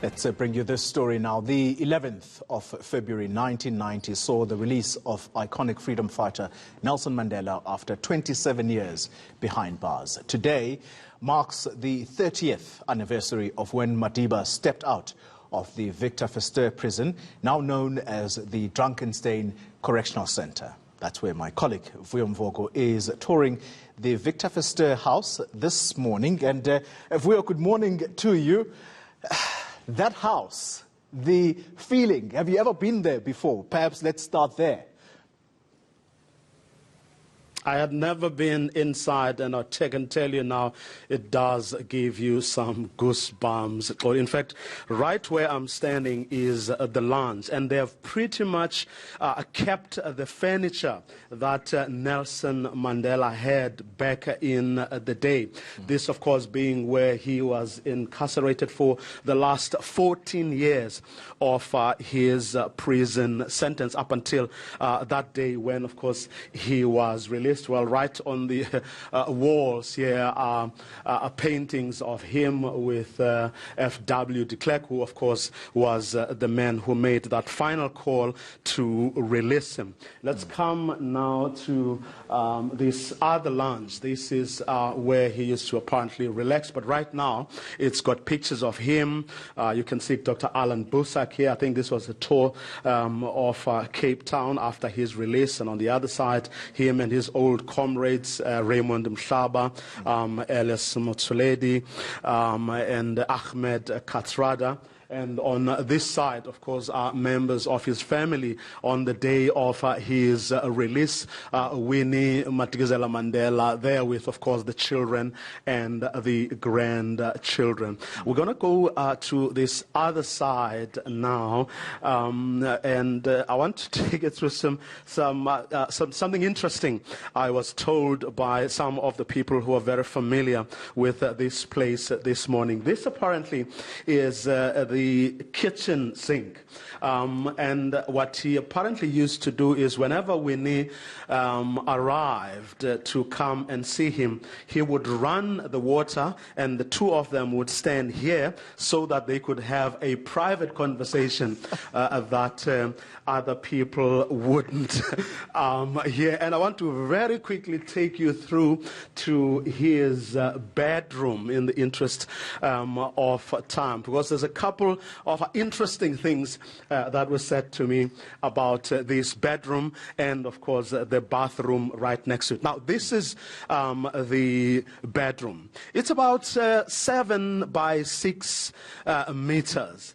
Let's bring you this story now. The 11th of February 1990 saw the release of iconic freedom fighter Nelson Mandela after 27 years behind bars. Today marks the 30th anniversary of when Madiba stepped out of the Victor Verster prison, now known as the Drakenstein Correctional Centre. That's where my colleague Vuyo is touring the Victor Verster house this morning. And Vuyo, good morning to you. That house, the feeling, have you ever been there before? Perhaps let's start there. I had never been inside, and I can tell you now, it does give you some goosebumps. Or in fact, right where I'm standing is the lounge, and they have pretty much kept the furniture that Nelson Mandela had back in the day. This, of course, being where he was incarcerated for the last 14 years of his prison sentence, up until that day when, of course, he was released. Well, right on the walls here are paintings of him with F.W. de Klerk, who, of course, was the man who made that final call to release him. Let's come now to this other lounge. This is where he used to apparently relax, but right now it's got pictures of him. You can see Dr. Alan Busak here. I think this was a tour of Cape Town after his release, and on the other side, him and his old comrades, Raymond Mhlaba, Elias Motsoledi, and Ahmed Katrada. And on this side, of course, are members of his family on the day of his release. Winnie Madikizela Mandela there with, of course, the children and the grandchildren. We're going to go to this other side now, and I want to take it through something interesting. I was told by some of the people who are very familiar with this place this morning. This apparently is the kitchen sink, and what he apparently used to do is whenever Winnie arrived to come and see him, he would run the water, and the two of them would stand here so that they could have a private conversation that other people wouldn't hear. And I want to very quickly take you through to his bedroom in the interest of time, because there's a couple of interesting things that were said to me about this bedroom and, of course, the bathroom right next to it. Now, this is the bedroom. It's about 7 by 6 meters.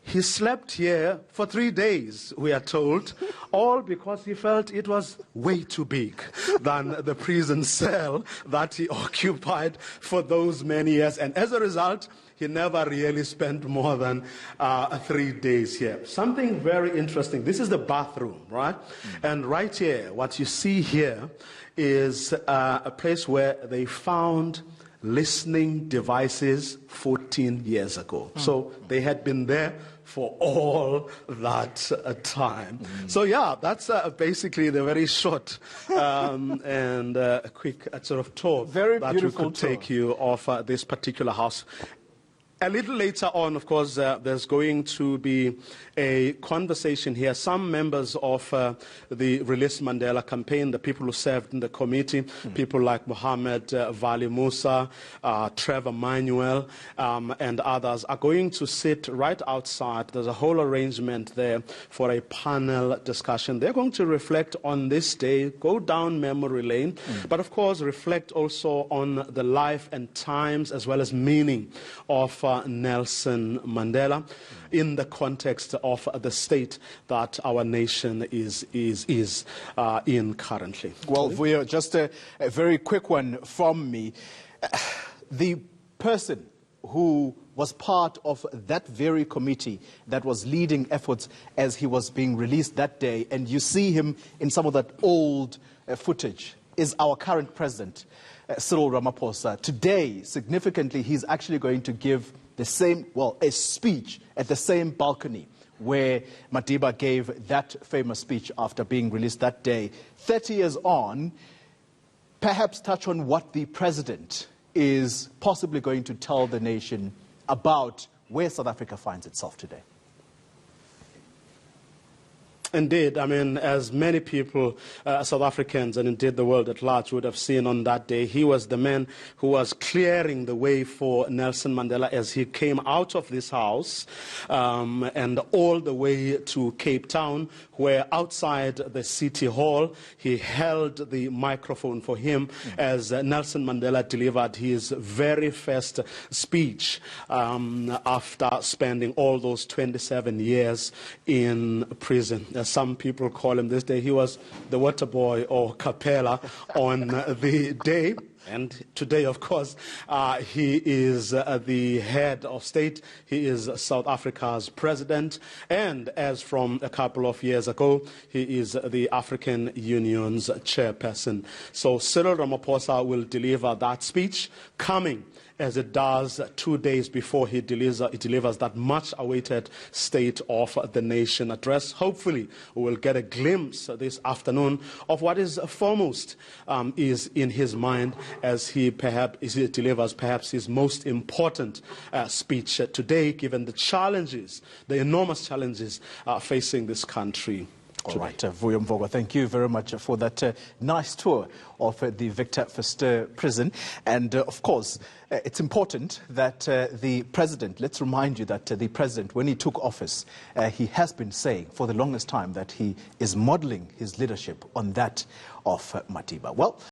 He slept here for 3 days, we are told, all because he felt it was way too big than the prison cell that he occupied for those many years. And as a result, he never really spent more than 3 days here. Something very interesting. This is the bathroom, right? And right here, what you see here is a place where they found listening devices 14 years ago. So they had been there for all that time. So yeah, that's basically the very short and quick sort of tour that we could take you of this particular house. A little later on, of course, there's going to be a conversation here. Some members of the Release Mandela campaign, the people who served in the committee, people like Mohammed Vali Musa, Trevor Manuel, and others, are going to sit right outside. There's a whole arrangement there for a panel discussion. They're going to reflect on this day, go down memory lane, but of course reflect also on the life and times as well as meaning of Nelson Mandela in the context of the state that our nation is in currently. Well, Vuyo, just a very quick one from me. The person who was part of that very committee that was leading efforts as he was being released that day, and you see him in some of that old footage, is our current president, Cyril Ramaphosa. Today, significantly, he's actually going to give the same, a speech at the same balcony where Madiba gave that famous speech after being released that day. 30 years on, perhaps touch on what the president is possibly going to tell the nation about where South Africa finds itself today. Indeed, I mean, as many people, South Africans and indeed the world at large would have seen on that day, he was the man who was clearing the way for Nelson Mandela as he came out of this house and all the way to Cape Town, where outside the City Hall, he held the microphone for him as Nelson Mandela delivered his very first speech after spending all those 27 years in prison. Some people call him this day, he was the water boy or Capella on the day. And today, of course, he is the head of state. He is South Africa's president. And as from a couple of years ago, he is the African Union's chairperson. So Cyril Ramaphosa will deliver that speech coming as it does 2 days before he delivers that much-awaited State of the Nation address. Hopefully, we will get a glimpse this afternoon of what is foremost is in his mind as he delivers perhaps his most important speech today, given the challenges, the enormous challenges facing this country. All right, Vuyo Mvogo, thank you very much for that nice tour of the Victor Verster prison. And of course, it's important that the president, let's remind you that the president, when he took office, he has been saying for the longest time that he is modeling his leadership on that of Matiba. Well,